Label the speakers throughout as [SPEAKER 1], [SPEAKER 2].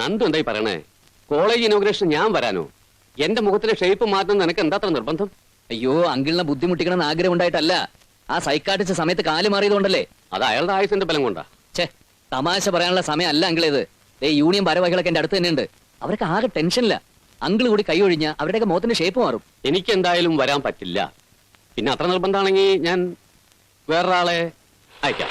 [SPEAKER 1] നന്ദു എന്തായി പറയണേ? College inauguration ഞാൻ വരാനോ? എന്റെ മുഖത്തിലെ ഷേപ്പ് മാറ്റുന്ന നിനക്ക് എന്താ നിർബന്ധം?
[SPEAKER 2] അയ്യോ, അങ്കിളിനെ ബുദ്ധിമുട്ടിക്കണമെന്ന് ആഗ്രഹം ഉണ്ടായിട്ടല്ല. ആ സൈക്കാട്രിസ്റ്റ് സമയത്ത് കാല് മാറിയതുകൊണ്ടല്ലേ.
[SPEAKER 1] അത് അയാളുടെ ആയുസിന്റെ ബലം കൊണ്ടാ.
[SPEAKER 2] ഛേ, തമാശ പറയാനുള്ള സമയം അല്ല അങ്കിളേത്. യൂണിയൻ ഭാരവാഹികളൊക്കെ എന്റെ അടുത്ത് തന്നെയുണ്ട്. അവരൊക്കെ ആകെ ടെൻഷനില്ല. അങ്കിൾ കൂടി കൈ ഒഴിഞ്ഞ അവരുടെയൊക്കെ മുഖത്തിന്റെ ഷേപ്പ് മാറും.
[SPEAKER 1] എനിക്ക് എന്തായാലും വരാൻ പറ്റില്ല. പിന്നെ അത്ര നിർബന്ധമാണെങ്കിൽ ഞാൻ വേറൊരാളെ അയക്കാം.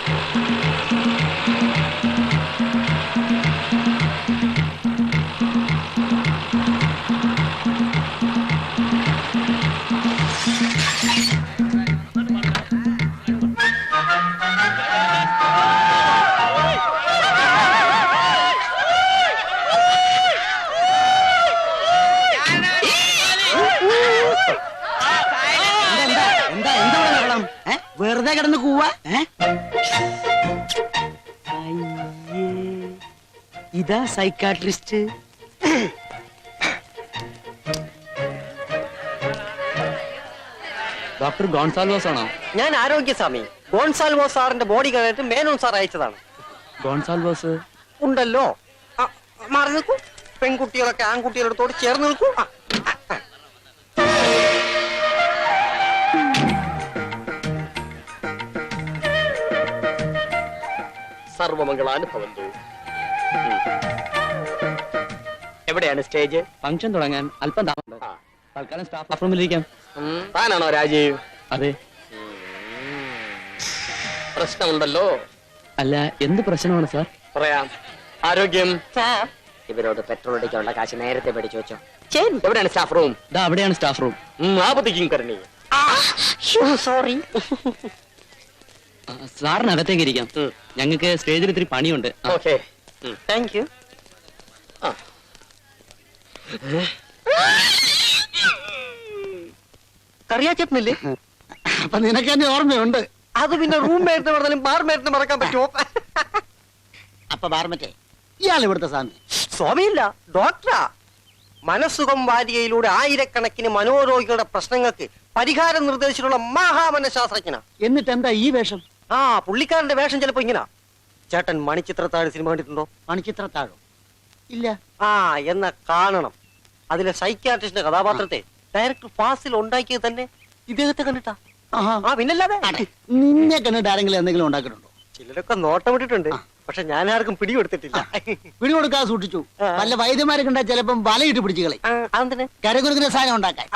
[SPEAKER 3] വെറുതെ കിടന്ന് കൂവാ. ഇതാ സൈക്കാട്രിസ്റ്റ്.
[SPEAKER 2] ഡോക്ടർ ഗോൺസാൽവോസ് ആണോ?
[SPEAKER 4] ഞാൻ ആരോഗ്യസ്വാമി. ഗോൺസാൽവോസ് സാറിന്റെ ബോഡി കഴിഞ്ഞിട്ട് മേനോൻ സാർ അയച്ചതാണ്.
[SPEAKER 2] ഗോൺസാൽവോസ്
[SPEAKER 4] ഉണ്ടല്ലോ. മാറി നിൽക്കൂ. പെൺകുട്ടികളൊക്കെ ആൺകുട്ടികളോട് ചേർന്ന് നിൽക്കൂ. സർവമംഗളാനുഭവന്തു. എവിടെയാണ് സ്റ്റേജ്?
[SPEAKER 2] ഫംഗ്ഷൻ തുടങ്ങാൻ അല്പം തൽക്കാലം സ്റ്റാഫ് റൂമിലിരിക്കാം.
[SPEAKER 4] താനാണോ രാജീവ്?
[SPEAKER 2] അതെ.
[SPEAKER 4] പ്രശ്നമുണ്ടല്ലോ.
[SPEAKER 2] അല്ല, എന്ത് പ്രശ്നമാണ് സാർ?
[SPEAKER 4] പറയാം. ആരോഗ്യം. ഇവരോട് പെട്രോൾ അടിക്കാനുള്ള കാശ് നേരത്തെ പഠിച്ചു വെച്ചോ. എവിടെയാണ് സ്റ്റാഫ് റൂം?
[SPEAKER 2] അവിടെയാണ് സ്റ്റാഫ് റൂം.
[SPEAKER 4] ആപത്തിക്കും കരണി. സോറി.
[SPEAKER 2] സാറിനകത്തേക്ക് ഇരിക്കാം. ഞങ്ങൾക്ക് സ്റ്റേജിൽ ഇത്തിരി പണിയുണ്ട്.
[SPEAKER 4] Okay, thank you. കറിയാച്ചേട്ടനില്ലേ?
[SPEAKER 3] അപ്പൊ നിനക്ക് എന്നെ ഓർമ്മയുണ്ട്.
[SPEAKER 4] അത് പിന്നെ റൂം മേറ്റ് പറഞ്ഞാലും ബാർ മേറ്റിന് മറക്കാൻ പറ്റുമോ?
[SPEAKER 3] അപ്പൊ ബാർമറ്റേ ഇയാൾ ഇവിടുത്തെ സ്വാമി?
[SPEAKER 4] സ്വാമിയില്ല, ഡോക്ടറാ. മനസ്സുഖം വാരികയിലൂടെ ആയിരക്കണക്കിന് മനോരോഗികളുടെ പ്രശ്നങ്ങൾക്ക് പരിഹാരം നിർദ്ദേശിച്ചിട്ടുള്ള മഹാമനഃശാസ്ത്രജ്ഞനാ.
[SPEAKER 3] എന്നിട്ട് എന്താ ഈ വേഷം?
[SPEAKER 4] പുള്ളിക്കാരന്റെ വേഷം ചിലപ്പോ ഇങ്ങനെ. ചേട്ടൻ മണിച്ചിത്രത്താഴ് സിനിമ കണ്ടിട്ടുണ്ടോ?
[SPEAKER 3] മണിച്ചിത്രത്താഴോ? ഇല്ല.
[SPEAKER 4] എന്ന കാണണം. അതിലെ സൈക്യാട്രിസ്റ്റിന്റെ കഥാപാത്രത്തെ ഡയറക്ടർ ഫാസിൽ ഉണ്ടാക്കിയത് തന്നെ ഇദ്ദേഹത്തെ കണ്ടിട്ടാ. പിന്നല്ലാതെ
[SPEAKER 3] നിന്നെ കണ്ടിട്ട് ആരെങ്കിലും എന്തെങ്കിലും ഉണ്ടാക്കിയിട്ടുണ്ടോ?
[SPEAKER 4] ചിലരൊക്കെ നോട്ടമിട്ടിട്ടുണ്ട്. പക്ഷെ ഞാൻ ആർക്കും പിടികൊടുത്തിട്ടില്ല.
[SPEAKER 3] പിടികൊടുക്കാതെ സൂക്ഷിച്ചു. വല്ല വൈദ്യന്മാരെ കണ്ടാൽ ചിലപ്പം വലയിട്ട് പിടിച്ചു കളയും.
[SPEAKER 4] അതെന്തിന്?
[SPEAKER 3] കരകുരുക്കുന്ന സാധനം ഉണ്ടാക്കാൻ.